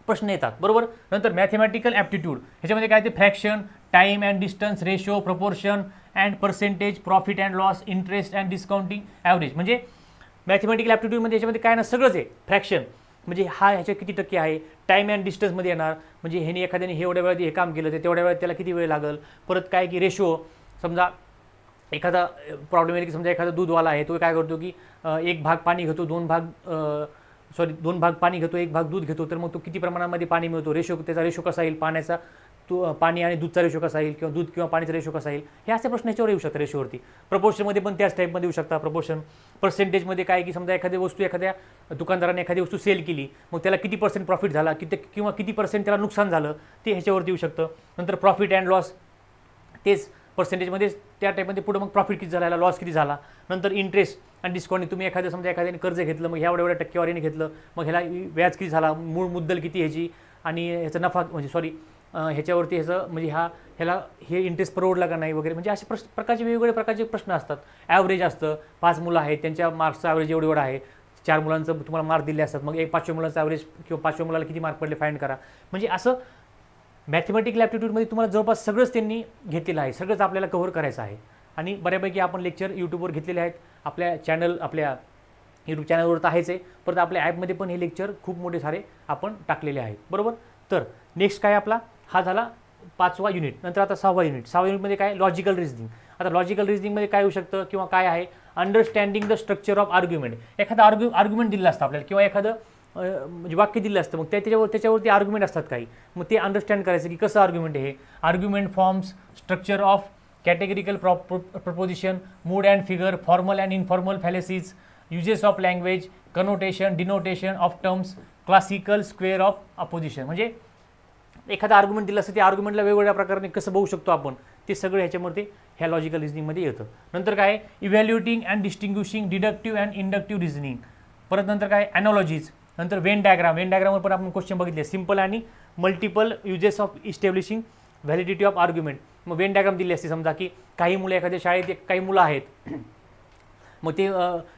प्रश्न येतात. बरोबर. नंतर मॅथेमॅटिकल ॲप्टिट्यूड, ह्याच्यामध्ये काय ते fraction, time and distance, ratio, proportion and percentage, profit and loss, interest and discounting, average. म्हणजे मॅथेमॅटिकल ॲप्टिट्यूडमध्ये याच्यामध्ये काय ना सगळंच आहे. फ्रॅक्शन म्हणजे हा ह्याच्या किती टक्के आहे. टाईम अँड डिस्टन्समध्ये येणार, म्हणजे ह्याने एखाद्याने हे एवढ्या वेळात हे काम केलं तर तेवढ्या वेळात त्याला किती वेळ लागेल. परत काय की रेशो, समजा एखादा प्रॉब्लेम आहे की समजा एखादा दूधवाला आहे, तो काय करतो की 1 भाग पाणी घेतो, 2 भाग पाणी घेतो, 1 भाग दूध घेतो, तर मग तो किती प्रमाणामध्ये पाणी मिळतो, रेशो, त्याचा रेशो कसा येईल पाण्याचा, तो पाणी आणि दूधचा रेशो कसा येईल, किंवा दूध किंवा पाणीचा रेशो कसा येईल, हे असे प्रश्न याच्यावर येऊ शकतात रेशोवरती. प्रपोर्शनमध्ये पण त्याच टाईपमध्ये येऊ शकतात प्रपोर्शन. पर्सेंटेजमध्ये काय की समजा एखादी वस्तू, एखाद्या दुकानदाराने एखादी वस्तू सेल केली, मग त्याला किती % प्रॉफिट झाला, किंवा किती % त्याला नुकसान झालं, ते ह्याच्यावरती येऊ शकतं. नंतर प्रॉफिट अँड लॉस, तेच पर्सेंटेजमध्ये त्या टाईपमध्ये पुढे मग प्रॉफिट किती झाला, लॉस किती झाला. नंतर इंटरेस्ट आणि डिस्काउंटिंग, तुम्ही समजा एखाद्याने कर्ज घेतलं, मग एवढ्या टक्केवारीने घेतलं, मग ह्याला व्याज किती झाला, मूळ मुद्दल किती ह्याची, आणि ह्याचा नफा म्हणजे ह्याच्यावरती ह्याचं म्हणजे ह्याला हे इंटरेस्ट परवडला का नाही वगैरे. म्हणजे असे प्रकारचे वेगवेगळे प्रकारचे प्रश्न असतात. ॲव्हरेज असतं, 5 मुलं आहेत त्यांच्या मार्क्सचा ॲव्हरेज एवढं आहे, 4 मुलांचं तुम्हाला मार्क दिले असतात, मग 5व्या मुलांचा ॲव्हरेज किंवा 5व्या मुलाला किती मार्क पडले फाइंड करा. म्हणजे असं मॅथेमॅटिकल ॲप्टिट्यूडमध्ये तुम्हाला जवळपास सगळंच त्यांनी घेतलेलं आहे, सगळंच आपल्याला कव्हर करायचं आहे. आणि बऱ्यापैकी आपण लेक्चर यूट्यूबवर घेतलेले आहेत, आपल्या यूट्यूब चॅनलवर तर आहेच आहे, परत आपल्या ॲपमध्ये पण हे लेक्चर खूप मोठे सारे आपण टाकलेले आहेत. बरोबर. तर नेक्स्ट काय आपला हा झाला 5वा युनिट. नंतर आता 6वा युनिट. 6व्या युनिटमध्ये काय लॉजिकल रिझनिंग. आता लॉजिकल रिझनिंगमध्ये काय होऊ शकतं किंवा काय आहे, understanding the structure of argument. एखादा आर्ग्युमेंट दिलं असतं आपल्याला, किंवा एखादं म्हणजे वाक्य दिलं असतं, मग त्याच्यावरती आर्ग्युमेंट असतात काही, मग ते अंडरस्टँड करायचं की कसं आर्ग्युमेंट आहे. Argument forms, structure of categorical proposition, mood and figure, formal and informal fallacies, uses of language, connotation, denotation of terms, classical square of opposition. म्हणजे एखादा आर्ग्युमेंट दिलं असतं, त्या आर्ग्युमेंटला वेगवेगळ्या प्रकारे कसं बघू शकतो आपण, ते सगळं ह्याच्यामध्ये ह्या लॉजिकल रिझनिंगमध्ये येतं. नंतर काय evaluating and distinguishing deductive and inductive reasoning. परत नंतर काय ॲनॉलॉजीज. नंतर वेन डायग्रामवर पण आपण क्वेश्चन बघितले, सिम्पल आणि multiple uses of इस्टॅब्लिशिंग validity of argument. मग वेन डायग्राम दिली असते, समजा की काही मुलं एखाद्या शाळेत काही मुलं आहेत, मग ते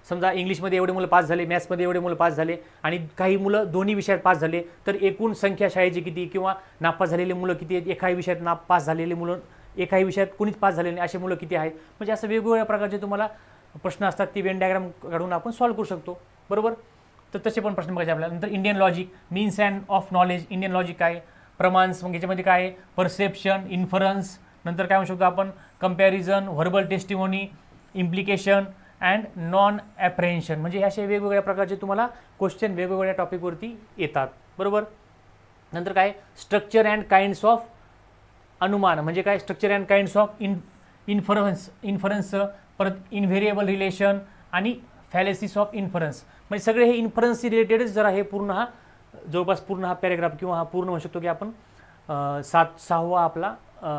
समजा इंग्लिशमध्ये एवढे मुलं पास झाले, मॅथ्समध्ये एवढे मुलं पास झाले, आणि काही मुलं दोन्ही विषयात पास झाले, तर एकूण संख्या शाळेची किती, किंवा नापास झालेले मुलं किती आहेत, एकाही विषयात पास झालेले मुलं, एकाही विषयात कुणीच पास झालेले नाही असे मुलं किती आहेत. म्हणजे असं वेगवेगळ्या प्रकारचे तुम्हाला प्रश्न असतात, ती वेन डायग्राम काढून आपण सॉल्व्ह करू शकतो. बरोबर. तर तसे पण प्रश्न बघायचे आपल्याला. नंतर Indian logic, means and of knowledge. Indian logic काय, प्रमान्स, मग याच्यामध्ये काय आहे, परसेप्शन, इन्फरन्स. नंतर काय म्हणू शकतो आपण, comparison, verbal testimony, implication and non apprehension. म्हणजे असे वेगवेगळ्या प्रकारचे तुम्हाला क्वेश्चन वेगवेगळ्या टॉपिकवरती येतात. बरोबर. नंतर काय स्ट्रक्चर अँड काइंड्स ऑफ अनुमान. म्हणजे काय structure and kinds of inference. परत इनव्हेरिएबल रिलेशन आणि फॅलेसिस ऑफ इन्फरन्स. म्हणजे सगळे हे इन्फरन्सशी रिलेटेडच जरा हे जवळपास पूर्ण हा पॅरेग्राफ किंवा हा पूर्ण म्हणू शकतो की आपण 6वा आपला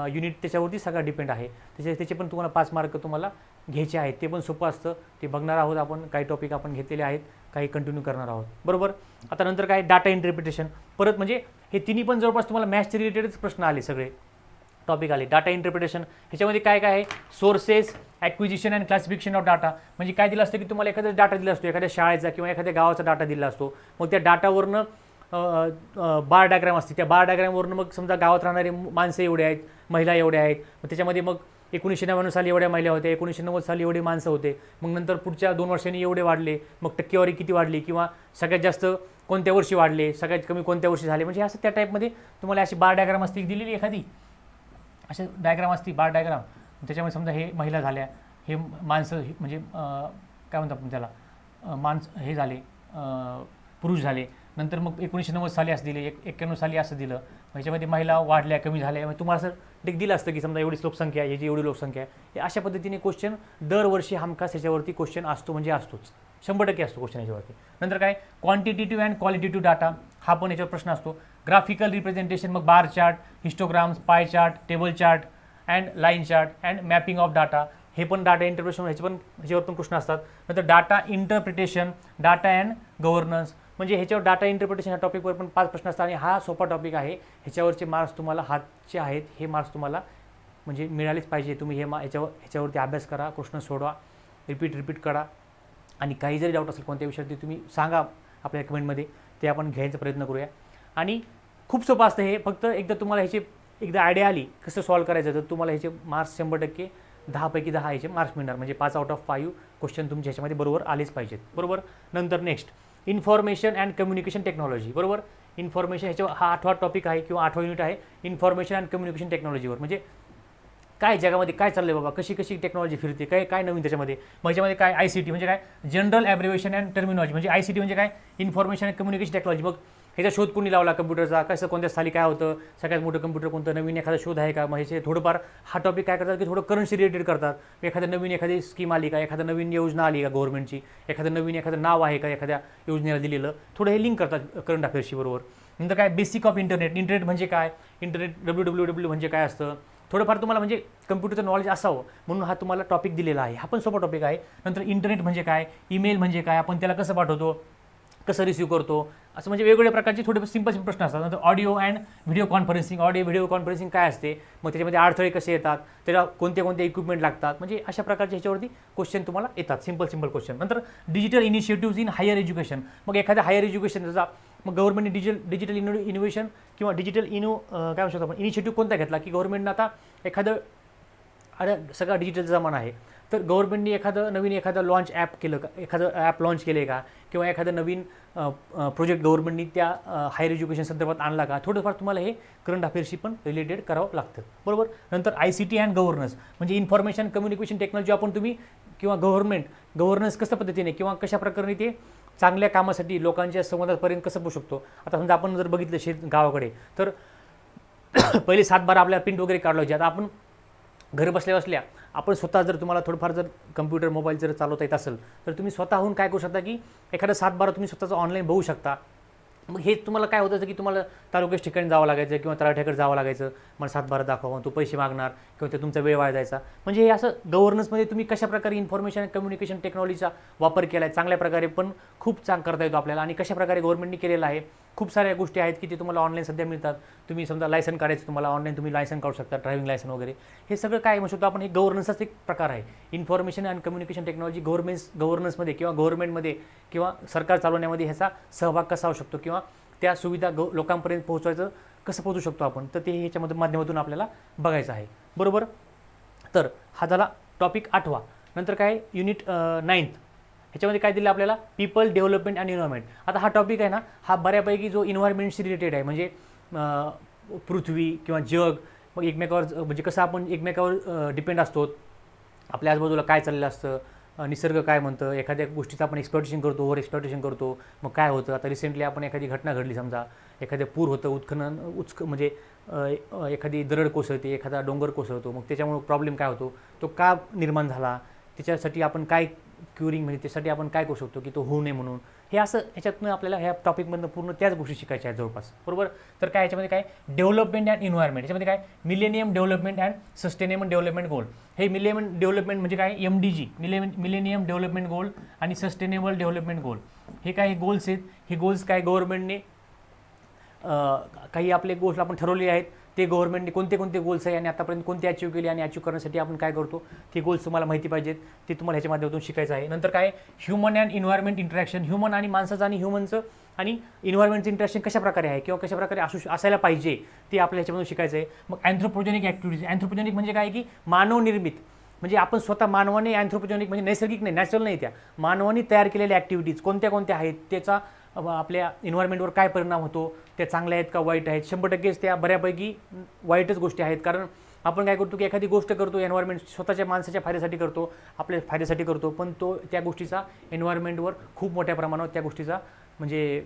युनिट त्याच्यावरती सगळा डिपेंड आहे. त्याचे पण तुम्हाला 5 मार्क तुम्हाला घ्यायचे आहेत. ते पण सोपं असतं, ते बघणार आहोत आपण. काही टॉपिक आपण घेतलेले आहेत, काही कंटिन्यू करणार आहोत. बरोबर. आता नंतर काय डाटा इंटरप्रिटेशन. परत म्हणजे हे तिन्ही पण जवळपास तुम्हाला मॅथ्स रिलेटेडच प्रश्न आले, सगळे टॉपिक आले. डाटा इंटरप्रिटेशन ह्याच्यामध्ये काय काय आहे, sources, acquisition and classification of data. म्हणजे काय दिलं असतं की तुम्हाला एखादा डाटा दिला असतो, एखाद्या शाळेचा किंवा एखाद्या गावाचा डाटा दिला असतो, मग त्या डाटावरनं बार डायग्राम असते, त्या बार डायग्रामवरनं मग समजा गावात राहणारे माणसं एवढे आहेत, महिला एवढ्या आहेत, मग त्याच्यामध्ये मग 1999 साली एवढ्या महिला होत्या, 1990 साली एवढे माणसं होते, मग नंतर पुढच्या 2 वर्षांनी एवढे वाढले, मग टक्केवारी किती वाढली, किंवा सगळ्यात जास्त कोणत्या वर्षी वाढले, सगळ्यात कमी कोणत्या वर्षी झाले. म्हणजे असं त्या टाईपमध्ये तुम्हाला अशी बार डायग्राम असते दिलेली एखादी, असे डायग्राम असतील, बार डायग्राम, त्याच्यामध्ये समजा हे महिला झाल्या, हे माणसं म्हणजे काय म्हणतो आपण त्याला, हे झाले, पुरुष झाले. नंतर मग 1990 साली असं दिले, 91 साली असं दिलं. ह्याच्यामध्ये महिला वाढल्या, कमी झाल्या. मग तुम्हाला असं दिलं असतं की समजा एवढीच लोकसंख्या आहे, याची एवढी लोकसंख्या आहे. हे अशा पद्धतीने क्वेश्चन दरवर्षी हमखास ह्याच्यावरती क्वेश्चन असतो, म्हणजे असतोच, 100% असतो क्वेश्चन याच्यावरती. नंतर काय क्वांटिटेटिव्ह अँड क्वालिटेटिव्ह डाटा, हा पण याच्यावर प्रश्न असतो. ग्राफिकल रिप्रेझेंटेशन, मग bar chart, histograms, pie chart, table chart and line chart and mapping of data, हे पण डाटा इंटरप्रिटेशन ह्याच्यावर पण प्रश्न असतात. नंतर data interpretation, data and governance, म्हणजे ह्याच्यावर डाटा इंटरप्रिटेशन ह्या टॉपिकवर पण 5 प्रश्न असतात. आणि हा सोपा टॉपिक आहे, ह्याच्यावरचे मार्क्स तुम्हाला हातचे आहेत, हे मार्क्स तुम्हाला म्हणजे मिळालेच पाहिजे. तुम्ही ह्याच्यावरती अभ्यास करा, प्रश्न सोडवा, रिपीट करा. आणि काही जरी डाऊट असेल कोणत्या विषयावरती तुम्ही सांगा आपल्या कमेंटमध्ये, ते आपण घ्यायचा प्रयत्न करूया. आणि खूप सोपं असतं हे, फक्त एकदा तुम्हाला ह्याची एकदा आयडिया आली कसं सॉल्व करायचं, तर तुम्हाला ह्याचे मार्क्स 100% 10 पैकी 10 ह्याचे मार्क्स मिळणार. म्हणजे 5 आउट ऑफ 5 क्वेश्चन तुमच्या ह्याच्यामध्ये बरोबर आलेच पाहिजेत. बरोबर. नंतर next information and communication technology. बरोबर. इन्फॉर्मेशन ह्याच्यावर हा 8वा टॉपिक आहे किंवा 8वा युनिट आहे, इन्फॉर्मेशन अँड कम्युनिकेशन टेक्नॉलॉजीवर. म्हणजे काय जगामध्ये काय चाललं आहे बाबा, कशी टेक्नॉलॉजी फिरते, काय नवीन त्याच्यामध्ये. मग ह्याच्यामध्ये काय ICT म्हणजे काय, जनरल ॲब्रिव्हिएशन अँड टर्मिनॉलॉजी. म्हणजे ICT म्हणजे काय, इन्फॉर्मेशन अँड कम्युनिकेशन टेक्नॉलॉजी. मग ह्याचा शोध कोणी लावला कम्प्युटरचा, कसं कोणत्या साली काय होतं, सगळ्यात मोठं कम्प्युटर कोणतं, नवीन एखादा शोध आहे का. मग ह्याचे थोडंफार हा टॉपिक काय करतात की थोडं करंटशी रिलेटेड करतात. एखादी स्कीम आली का, एखादा नवीन योजना आली का गव्हर्नमेंटची, एखादं नाव आहे का एखाद्या योजनेला दिलेलं, थोडं हे लिंक करतात करंट अफेअर्सशी बरोबर. नंतर काय बेसिक ऑफ इंटरनेट म्हणजे काय, इंटरनेट www म्हणजे काय असतं, थोडंफार तुम्हाला म्हणजे कम्प्युटरचं नॉलेज असावं म्हणून हा तुम्हाला टॉपिक दिलेला आहे. हा पण सोपा टॉपिक आहे. नंतर इंटरनेट म्हणजे काय, ईमेल म्हणजे काय, आपण त्याला कसं पाठवतो, कसं रिसीव्ह करतो, असं म्हणजे वेगवेगळ्या प्रकारचे थोडे सिंपल प्रश्न असतात. नंतर ऑडिओ अँड व्हिडिओ कॉन्फरन्सिंग काय असते, मग त्याच्यामध्ये अडथळे कसे येतात, त्याला कोणते इक्विपमेंट लागतात, म्हणजे अशा प्रकारचे ह्याच्यावरती क्वेश्चन तुम्हाला येतात, सिंपल क्वेश्चन. नंतर digital initiative in higher education. मग एखाद्या हायर एज्युकेशनचा मग गव्हर्नमेंटने डिजिटल इनोव्हेशन किंवा काय म्हणू शकतो आपण, इनिशिएटिव्ह कोणता घेतला की गव्हर्नमेंटनं आता सगळा डिजिटलचा जमाना आहे, तर गव्हर्नमेंटने एखादं लॉन्च ॲप केलं का, एखादं ॲप लॉन्च केलं आहे का, किंवा एखादं नवीन प्रोजेक्ट गव्हर्नमेंटनी त्या हायर एज्युकेशन संदर्भात आणला का, थोडंफार तुम्हाला हे करंट अफेअर्सशी पण रिलेटेड करावं लागतं. बरोबर. नंतर ICT अँड गव्हर्नन्स म्हणजे इन्फॉर्मेशन कम्युनिकेशन टेक्नॉलॉजी, आपण तुम्ही किंवा गव्हर्नन्स कसं पद्धतीने किंवा कशा प्रकारे ते चांगल्या कामासाठी लोकांच्या संवादापर्यंत कसं पोहोचू शकतो. आता समजा आपण जर बघितलं गावाकडे, तर पहिले 7/12 आपल्याला प्रिंट वगैरे काढलं होते. आता आपण घर बसल्या आपण स्वतः जर तुम्हाला थोडंफार जर कम्प्युटर मोबाईल जर चालवता येत असेल, तर तुम्ही स्वतःहून काय करू शकता की एखादा 7/12 तुम्ही स्वतःचं ऑनलाईन बघू शकता. मग हे तुम्हाला काय होतं की तुम्हाला तालुक्याच्या ठिकाणी जावं लागायचं किंवा तळाठ्याकडे जावं लागायचं, मला 7/12 दाखवा, तो पैसे मागणार किंवा ते तुमचा वेळ वाया जायचा. म्हणजे हे असं गव्हर्नन्समध्ये तुम्ही कशाप्रकारे इन्फॉर्मेशन अँड कम्युनिकेशन टेक्नॉलॉजीचा वापर केला आहे, चांगल्या प्रकारे पण खूप करता येतो आपल्याला. आणि कशाप्रकारे गव्हर्नमेंटने केलेला आहे, खूप साऱ्या गोष्टी आहेत की ते तुम्हाला ऑनलाईन सध्या मिळतात. तुम्ही समजा लायसन काढायचं, तुम्हाला ऑनलाईन तुम्ही लायसन काढू शकता, ड्रायव्हिंग लायसन वगैरे. हे सगळं काय म्हणू शकतो आपण, हे गव्हर्नन्सचाच एक प्रकार आहे. इन्फॉर्मेशन अँड कम्युनिकेशन टेक्नॉलॉजी गव्हर्नन्समध्ये किंवा गव्हर्नमेंटमध्ये किंवा सरकार चालवण्यामध्ये ह्याचा सहभाग कसा होऊ शकतो किंवा त्या सुविधा लोकांपर्यंत पोहोचवायचं कसं पोहोचू शकतो आपण, तर ते ह्याच्यामध्ये माध्यमातून आपल्याला बघायचं आहे. बरोबर. तर हा झाला टॉपिक 8वा. नंतर काय युनिट 9th, ह्याच्यामध्ये काय दिलं आपल्याला, पीपल डेव्हलपमेंट अँड एन्व्हायरमेंट. आता हा टॉपिक आहे ना, हा बऱ्यापैकी जो एन्व्हायरमेंटशी रिलेटेड आहे, म्हणजे पृथ्वी किंवा जग, मग एकमेकावर म्हणजे कसं आपण एकमेकावर डिपेंड असतो, आपल्या आजूबाजूला काय चाललेलं असतं, निसर्ग काय म्हणतं, एखाद्या गोष्टीचं आपण एक्सप्लॉयटेशन करतो, ओव्हर एक्सप्लॉयटेशन करतो, मग काय होतं. आता रिसेंटली आपण एखादी घटना घडली, समजा एखादं पूर होतं, म्हणजे एखादी दरड कोसळते, एखादा डोंगर कोसळतो, मग त्याच्यामुळे प्रॉब्लेम काय होतो, तो का निर्माण झाला, त्याच्यासाठी आपण काय क्युरिंग म्हणजे त्यासाठी आपण काय करू शकतो की तो होऊ नये म्हणून. हे असं ह्याच्यातनं आपल्याला ह्या टॉपिकमधनं पूर्ण त्याच गोष्टी शिकायच्या आहेत जवळपास. बरोबर. तर काय ह्याच्यामध्ये काय डेव्हलपमेंट अँड एन्व्हायरमेंट, ह्याच्यामध्ये काय millennium development and sustainable development goal. हे मिलेनियम डेव्हलपमेंट म्हणजे काय, MDG मिलेनियम डेव्हलपमेंट गोल आणि सस्टेनेबल डेव्हलपमेंट गोल, हे काय गोल्स आहेत. हे गोल्स काय गव्हर्नमेंटने काही आपले गोल्स आपण ठरवले आहेत, ते गव्हर्नमेंटने कोणते गोल्स आहे आणि आतापर्यंत कोणते अचीव केले आणि अचीव करण्यासाठी आपण काय करतो, ते गोल्स तुम्हाला माहिती पाहिजेत, ते तुम्हाला ह्याच्या माध्यमातून शिकायचं आहे. नंतर काय human and environment interaction, human आणि माणसाचं आणि ह्युमनचं आणि इन्व्हायरमेंटचं इंटरॅक्शन कशाप्रकारे आहे किंवा कशाप्रकारे असायला पाहिजे, ते आपल्याला ह्याच्यामधून शिकायचं आहे. मग अँथ्रोपोजेनिक ॲक्टिव्हिटीज, अँथ्रोपोजेनिक म्हणजे काय की मानवनिर्मित, म्हणजे आपण स्वतः मानवाने अँथ्रोपोजेनिक म्हणजे नैसर्गिक नाही, नॅचरल नाही, त्या मानवाने तयार केलेल्या ॲक्टिव्हिटीज कोणत्या आहेत, त्याचा आपल्या इन्व्हायरमेंटवर काय परिणाम होतो, त्या चांगल्या आहेत का वाईट आहेत. 100%च त्या बऱ्यापैकी वाईटच गोष्टी आहेत, कारण आपण काय करतो की एखादी गोष्ट करतो एन्व्हायरमेंट स्वतःच्या माणसाच्या फायद्यासाठी करतो, आपल्या फायद्यासाठी करतो, पण त्या गोष्टीचा एन्व्हायरमेंटवर खूप मोठ्या प्रमाणावर त्या गोष्टीचा म्हणजे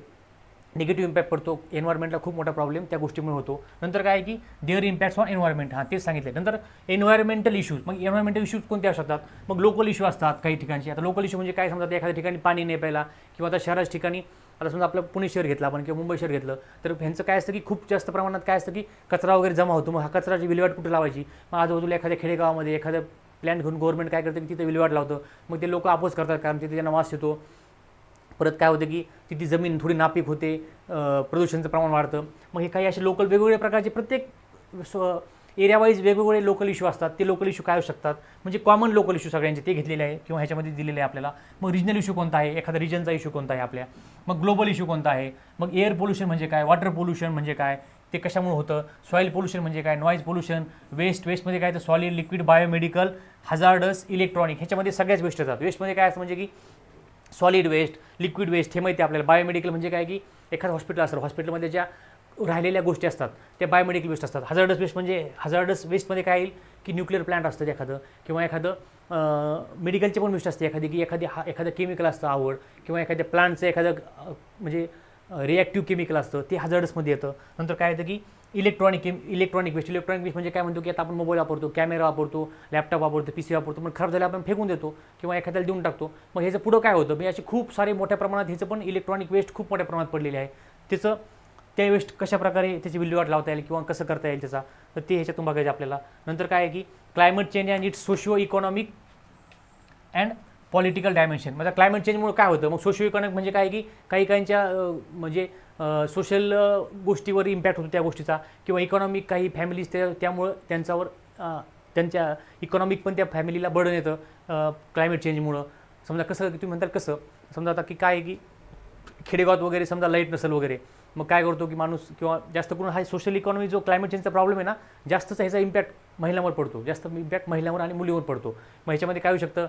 निगेटिव्ह इम्पॅक्ट पडतो. एन्व्हायरमेंटला खूप मोठा प्रॉब्लेम त्या गोष्टीमुळे होतो. नंतर काय आहे की देअर इम्पॅक्ट्स ऑन एन्व्हायरमेंट, हां तेच सांगितले. नंतर एन्व्हायरमेंटल इश्यूज, मग एन्व्हायरमेंटल इश्यूज कोणते असू शकतात? मग लोकल इश्यू असतात काही ठिकाणचे. आता लोकल इश्यू म्हणजे काय, समजा एखाद्या ठिकाणी पाणी नाही प्यायला, किंवा आता शहराच्या ठिकाणी आता समजा आपलं पुणे शहर घेतलं आपण किंवा मुंबई शहर घेतलं, तर ह्यांचं काय असतं की खूप जास्त प्रमाणात काय असतं की कचरा वगैरे जमा होतो. मग हा कचराची विल्हेवाट कुठे लावायची? मग आजूबाजूला एखाद्या खेडेगावामध्ये एखाद्या प्लॅन घेऊन गव्हर्नमेंट काय करतं की तिथे विल्हेवाट लावतं. मग ते लोक अपोज करतात कारण तिथे त्यांना वास येतो. परत काय होतं की तिथे जमीन थोडी नापीक होते, प्रदूषणाचं प्रमाण वाढतं. मग हे काही असे लोकल वेगवेगळ्या प्रकारचे प्रत्येक एरिया वाईज वेगवेगळे लोकल इश्यू असतात. ते लोकल इश्यू काय असू शकतात? म्हणजे कॉमन लोकल इश्यू सगळ्यांचे ते घेतलेले आहे किंवा ह्याच्यामध्ये दिलेले आहे आपल्याला. मग रिजनल इश्यू कोणता आहे? एखादा रिजनचा इश्यू कोणता आहे आपल्या. मग ग्लोबल इश्यू कोणता आहे? मग एअर पोल्युशन म्हणजे काय? वॉटर पोल्युशन म्हणजे काय? ते कशामुळे होतं? सॉईल पोल्युशन म्हणजे काय? Noise pollution. वेस्टमध्ये काय तर solid, liquid, biomedical, hazardous, electronic, ह्याच्यामध्ये सगळ्याच वेस्ट येतात. वेस्टमध्ये काय असतं म्हणजे की सॉलिड वेस्ट, लिक्विड वेस्ट हे माहिती आहे आपल्याला. बायोमेडिकल म्हणजे काय की एखादं हॉस्पिटल असेल, हॉस्पिटलमध्ये ज्या राहिलेल्या गोष्टी असतात त्या बायोमेडिकल वेस्ट असतात. हजार्डस वेस्ट म्हणजे हजार्डस वेस्टमध्ये काय येईल की न्यूक्लिअर प्लांट असतं एखादं, किंवा एखादं मेडिकलचे पण वेस्ट असते एखादी, की एखादं केमिकल असतं आवड, किंवा एखाद्या प्लांटचं एखादं म्हणजे रिॲक्टिव्ह केमिकल असतं ते हजार्डसमध्ये येतं. नंतर काय येतं की इलेक्ट्रॉनिक वेस्ट. इलेक्ट्रॉनिक वेस्ट म्हणजे काय म्हणतो की आता आपण मोबाईल वापरतो, कॅमेरा वापरतो, लॅपटॉप वापरतो, PC वापरतो, मग खराब झाले आपण फेकून देतो किंवा एखाद्याला देऊन टाकतो. मग ह्याचं पुढं काय होतं? म्हणजे असे खूप सारे मोठ्या प्रमाणात ह्याचं पण इलेक्ट्रॉनिक वेस्ट खूप मोठ्या प्रमाणात पडलेले आहे. त्या वेस्ट कशाप्रकारे त्याची विल्हेवाट लावता येईल किंवा कसं करता येईल त्याचा, तर ते ह्याच्यातून बघायचं आपल्याला. नंतर काय आहे की climate change and it's socio economic and political dimension. म्हणजे क्लायमेट चेंजमुळे काय होतं? मग सोशिओ इकॉनॉमिक म्हणजे काय की काहींच्या म्हणजे सोशल गोष्टीवर इम्पॅक्ट होतो त्या गोष्टीचा, किंवा इकॉनॉमिक काही फॅमिलीज त्यामुळं त्यांच्यावर त्यांच्या इकॉनॉमिक पण त्या फॅमिलीला बर्डन येतं क्लायमेट चेंजमुळं. समजा कसं तुम्ही म्हणताल कसं, समजा आता की काय आहे की खेडेगावात वगैरे समजा लाईट नसेल वगैरे, मग काय करतो की माणूस, किंवा जास्त करून हा सोशल इकॉनॉमी जो क्लायमेट चेंजचा प्रॉब्लेम आहे ना, जास्तच ह्याचा इम्पॅक्ट महिलांवर पडतो, जास्त इम्पॅक्ट महिलांवर आणि मुलीवर पडतो. मग ह्याच्यामध्ये काय होऊ शकतं?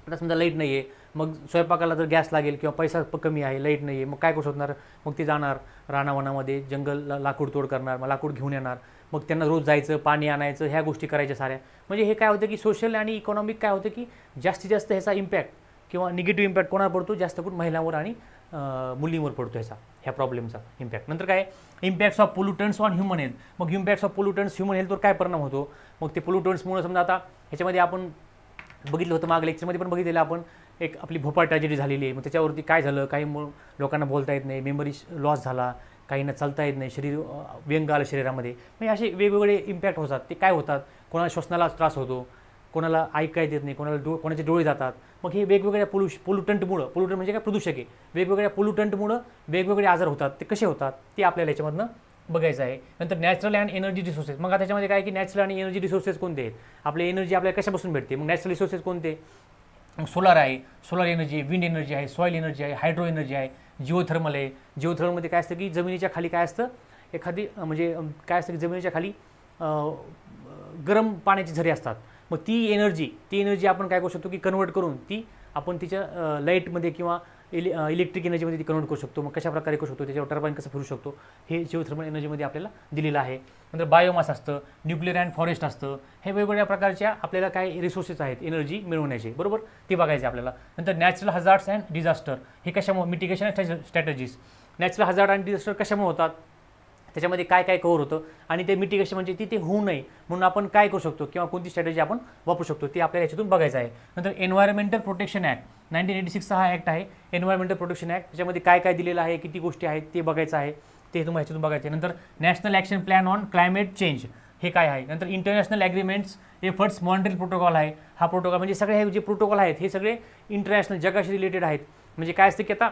आता समजा लाईट नाही आहे, मग स्वयंपाकाला जर गॅस लागेल किंवा पैसा कमी आहे, लाईट नाही आहे, मग काय करू शकणार? मग ते जाणार रानावनामध्ये, जंगल लाकूड तोड करणार, मग लाकूड घेऊन येणार, मग त्यांना रोज जायचं, पाणी आणायचं, ह्या गोष्टी करायच्या साऱ्या. म्हणजे हे काय होतं की सोशल आणि इकॉनॉमिक काय होतं की जास्तीत जास्त ह्याचा इम्पॅक्ट किंवा निगेटिव्ह इम्पॅक्ट कोणावर पडतो? जास्त करून महिलांवर आणि मुलींवर पडतो ह्या प्रॉब्लेमचा इम्पॅक्ट. नंतर काय impacts of pollutants on human health. मग इम्पॅक्ट्स ऑफ पोल्युटन्स ह्युमन हेल्थवर काय परिणाम होतो? मग ते पोल्युटन्समुळे समजा आता ह्याच्यामध्ये आपण बघितलं होतं, मागल्या लेक्चरमध्ये पण बघितलेलं आपण, एक आपली भोपाळ ट्रॅजेडी झालेली आहे. मग त्याच्यावरती काय झालं, काही लोकांना बोलता येत नाही, मेमरी लॉस झाला, काहींना चालता येत नाही, शरीर व्यंग आलं शरीरामध्ये. म्हणजे असे वेगवेगळे इम्पॅक्ट होतात. ते काय होतात? कोणाला श्वसनाला त्रास होतो, कोणाला ऐकायला येत नाही, कोणाचे डोळे जातात. मग हे वेगवेगळ्या पोल्युटंट म्हणजे काय? प्रदूषक आहे. वेगवेगळ्या पोल्युटंटमुळं वेगवेगळे आजार होतात. ते कसे होतात ते आपल्याला याच्यामधनं बघायचं आहे. नंतर नॅचरल अँड एनर्जी रिसोर्सेस. मग आता त्याच्यामध्ये काय की नॅचरल आणि एनर्जी रिसोर्सेस कोणते आहेत? आपले एनर्जी आपल्याला कशापासून भेटते? मग नॅचरल रिसोर्सेस कोणते? सोलार आहे, सोलार एनर्जी, विंड एनर्जी आहे, सॉईल एनर्जी आहे, हायड्रो एनर्जी आहे, जिओथर्मल आहे. जिओथर्मलमध्ये काय असतं की जमिनीच्या खाली काय असतं, एखादी म्हणजे काय असतं की जमिनीच्या खाली गरम पाण्याचे झरे असतात. मग ती एनर्जी आपण काय करू शकतो की कन्वर्ट करून ती आपण तिच्या लाईटमध्ये किंवा इलेक्ट्रिक एनर्जीमध्ये ती कन्वर्ट करू शकतो. मग कशा प्रकारे करू शकतो? त्याच्यावर टर्बाईन कसं फिरू शकतो? हे जिओथर्मल एनर्जीमध्ये आपल्याला दिलेलं आहे. नंतर बायोमास असतं, न्यूक्लिअर अँड फॉरेस्ट असतं. हे वेगवेगळ्या प्रकारच्या आपल्याला काय रिसोर्सेस आहेत एनर्जी मिळवण्याचे, बरोबर, ते बघायचे आपल्याला. नंतर नॅचरल हजार्ड्स अँड डिझास्टर. हे कशामुळे? Mitigation strategies. नॅचरल हजार्ड आणि डिझास्टर कशामुळे होतात? त्याच्यामध्ये काय काय कव्हर होतं, आणि ते मिटिगेशन म्हणजे ते होऊ नये म्हणून आपण काय करू शकतो किंवा कोणती स्ट्रॅटेजी आपण वापरू शकतो ते आपल्याला याच्यातून बघायचं आहे. नंतर एन्व्हायरमेंटल प्रोटेक्शन ॲक्ट 1986चा हा ॲक्ट आहे, एन्व्हायरमेंटल प्रोटेक्शन ॲक्ट. त्याच्यामध्ये काय काय दिलेलं आहे, किती गोष्टी आहेत ते बघायचं आहे, ते तुम्हाला ह्याच्यातून बघायचं आहे. नंतर national action plan on climate change हे काय आहे. नंतर international agreements efforts Montreal protocol आहे. हा प्रोटोकॉल म्हणजे सगळे हे जे प्रोटोकॉल आहेत हे सगळे इंटरनॅशनल जगाशी रिलेटेड आहेत. म्हणजे काय असतं की आता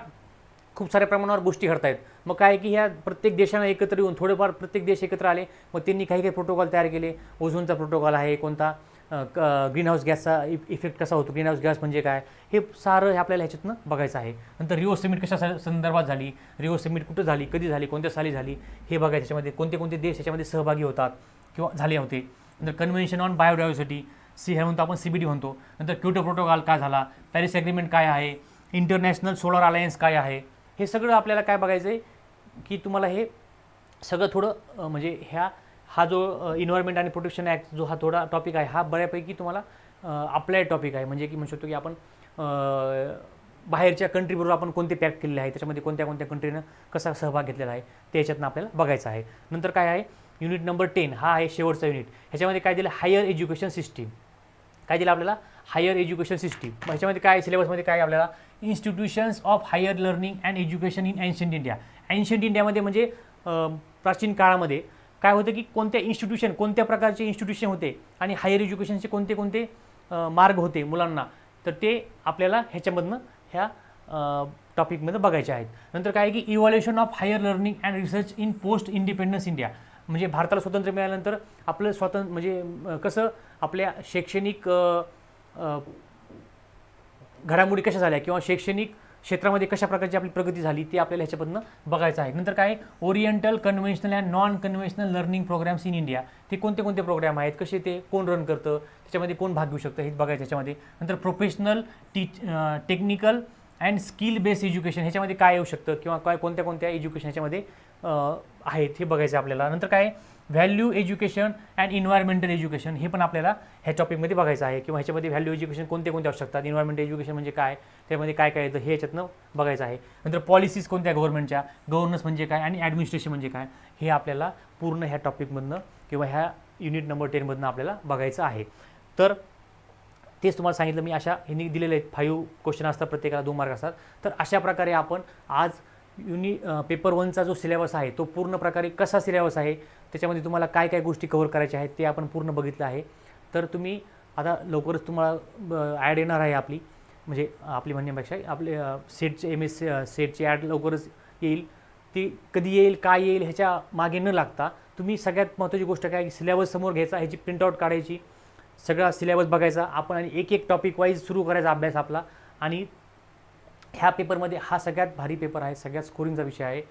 खूप साऱ्या प्रमाणावर गोष्टी घडत आहेत. मग काय की ह्या प्रत्येक देशानं एकत्र येऊन थोडेफार प्रत्येक देश एकत्र आले, मग त्यांनी काही काही प्रोटोकॉल तयार केले. ओझोनचा प्रोटोकॉल आहे, कोणता ग्रीनहाऊस गॅसचा इफेक्ट कसा होतो, ग्रीनहाऊस गॅस म्हणजे काय, हे सारं आपल्याला ह्याच्यातनं बघायचं आहे. नंतर रिओ समिट कशा संदर्भात झाली, रिओ समिट कुठं झाली, कधी झाली, कोणत्या साली झाली हे बघायचं. त्याच्यामध्ये कोणते कोणते देश याच्यामध्ये सहभागी होतात किंवा झाले होते. नंतर कन्व्हेन्शन ऑन बायोडायव्हर्सिटी हे म्हणतो आपण, CBD म्हणतो. नंतर क्योटो प्रोटोकॉल काय झाला, पॅरिस ॲग्रीमेंट काय आहे, इंटरनॅशनल सोलर अलायन्स काय आहे, हे सगळं आपल्याला काय बघायचं आहे की तुम्हाला हे सगळं थोडं म्हणजे हा जो इन्व्हायरमेंट आणि प्रोटेक्शन ॲक्ट जो हा थोडा टॉपिक आहे, हा बऱ्यापैकी तुम्हाला अप्लाइड टॉपिक आहे. म्हणजे की म्हणू शकतो की आपण बाहेरच्या कंट्रीबरोबर आपण कोणते पॅक्ट केलेले आहे, त्याच्यामध्ये कोणत्या कोणत्या कंट्रीनं कसा सहभाग घेतलेला आहे ते याच्यातनं आपल्याला बघायचं आहे. नंतर काय आहे, युनिट नंबर 10 हा आहे शेवटचा युनिट. ह्याच्यामध्ये काय दिलं, हायर एज्युकेशन सिस्टीम. काय दिलं आपल्याला, हायर एज्युकेशन सिस्टीम. ह्याच्यामध्ये काय सिलेबसमध्ये काय आपल्याला, institutions of higher learning and education in ancient India. Ancient इंडियामध्ये म्हणजे प्राचीन काळामध्ये काय होतं की कोणत्या इन्स्टिट्यूशन, कोणत्या प्रकारचे इन्स्टिट्यूशन होते आणि हायर एज्युकेशनचे कोणते कोणते मार्ग होते मुलांना, तर ते आपल्याला ह्याच्यामधनं ह्या टॉपिकमध्ये बघायचे आहेत. नंतर काय आहे की evolution of higher learning and research in post independence India. म्हणजे भारताला स्वातंत्र्य मिळाल्यानंतर आपलं म्हणजे कसं आपल्या शैक्षणिक घडामोडी कशा झाल्या किंवा शैक्षणिक क्षेत्रामध्ये कशा प्रकारची आपली प्रगती झाली ते आपल्याला ह्याच्यामधनं बघायचं आहे. नंतर काय, oriental conventional and non conventional learning programmes in India. ते कोणते कोणते प्रोग्राम आहेत, कसे ते कोण रन करतं, त्याच्यामध्ये कोण भाग घेऊ शकतं हे बघायचं ह्याच्यामध्ये. नंतर professional technical and skill based education, ह्याच्यामध्ये काय येऊ शकतं किंवा काय कोणत्या कोणत्या एज्युकेशन ह्याच्यामध्ये आहेत हे बघायचं आपल्याला. नंतर काय, value education and environmental education, हे पण आपल्याला ह्या टॉपिकमध्ये बघायचं आहे. किंवा ह्याच्यामध्ये व्हॅल्यू एज्युकेशन कोणते कोणते असू शकतात, इन्व्हायरमेंटल एज्युकेशन म्हणजे काय, त्यामध्ये काय काय येतं हे याच्यातनं बघायचं आहे. नंतर पॉलिसीज कोणत्या गव्हर्नमेंटच्या, गव्हर्नन्स म्हणजे काय आणि ॲडमिनिस्ट्रेशन म्हणजे काय, हे आपल्याला पूर्ण ह्या टॉपिकमधनं किंवा ह्या युनिट नंबर 10मधनं आपल्याला बघायचं आहे. तर तेच तुम्हाला सांगितलं मी, अशा ह्यांनी दिलेले आहेत 5 क्वेश्चन असतात, प्रत्येकाला 2 मार्क असतात. तर अशा प्रकारे आपण आज पेपर 1चा जो सिलेबस आहे तो पूर्ण प्रकारे कसा सिलेबस आहे, त्याच्यामध्ये तुम्हाला काय काय गोष्टी कव्हर करायच्या आहेत ते आपण पूर्ण बघितलं आहे. तर तुम्ही आता लवकरच तुम्हाला ॲड येणार आहे आपली, म्हणजे आपली म्हणण्यापेक्षा आपले सेटचे सेटची ॲड लवकरच येईल. ती कधी येईल, काय येईल ह्याच्या मागे न लागता तुम्ही सगळ्यात महत्त्वाची गोष्ट काय, सिलेबस समोर घ्यायचा, ह्याची प्रिंटआउट काढायची, सगळा सिलेबस बघायचा आपण आणि एक एक टॉपिक वाईज सुरू करायचा अभ्यास आपला. आणि ह्या पेपरमध्ये हा सगळ्यात भारी पेपर आहे, सगळ्यात स्कोरिंगचा विषय आहे.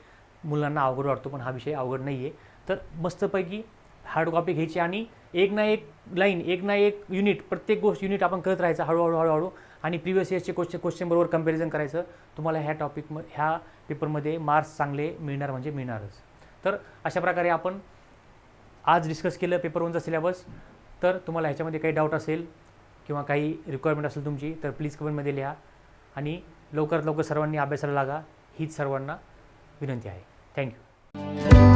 मुलांना अवघड वाटतो पण हा विषय अवघड नाही आहे. तर मस्तपैकी हार्ड कॉपी घ्यायची आणि एक ना एक लाईन, एक ना एक युनिट, प्रत्येक गोष्ट युनिट आपण करत राहायचं हळूहळू आणि प्रिव्हियस इयर्सचे क्वेश्चन बरोबर कंपॅरिझन करायचं. तुम्हाला ह्या पेपरमध्ये मार्क्स चांगले मिळणार म्हणजे मिळणारच. तर अशा प्रकारे आपण आज डिस्कस केलं पेपर 1चा सिलेबस. तर तुम्हाला ह्याच्यामध्ये काही डाऊट असेल किंवा काही रिक्वायरमेंट असेल तुमची तर प्लीज कमेंटमध्ये लिहा आणि लवकरात लवकर सर्वांनी अभ्यासाला लागा हीच सर्वांना विनंती आहे. थँक्यू.